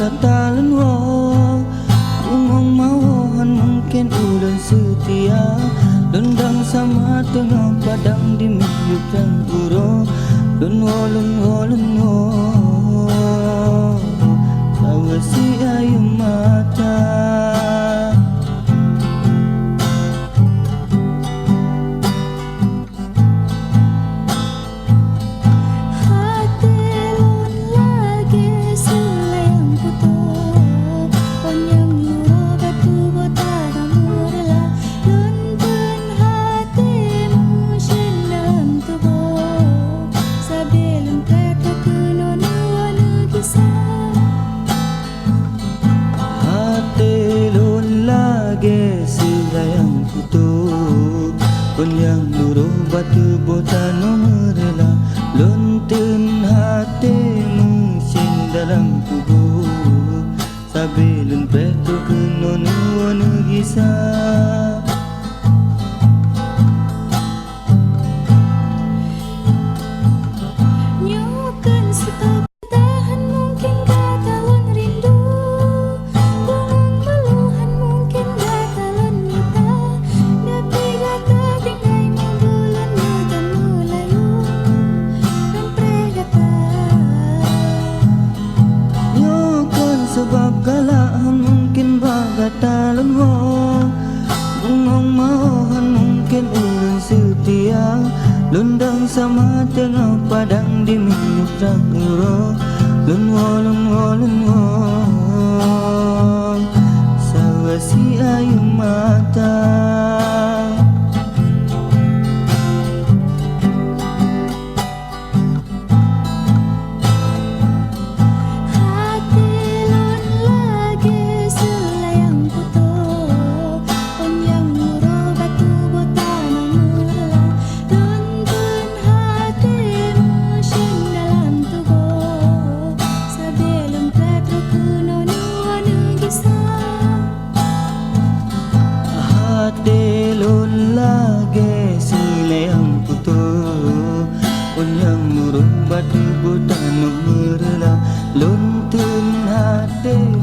katalan wo ungong mawohan mungkin ulan setia dendang sama tengah padang di miyuk dan uro lunwo tawasi ayu mata yang kutuk kon yang luru batu botan merela lontun hatimu sin dalam tubuh sabilun petu keno nuwana gisah sebab kalaan mungkin bagatalan wo bungong maohan mungkin ulan setia lundang sama tengah padang di minuk uro lunwo sawasi ayu mata telon lagi silayang putu unyang murung batu butan merela lontun hati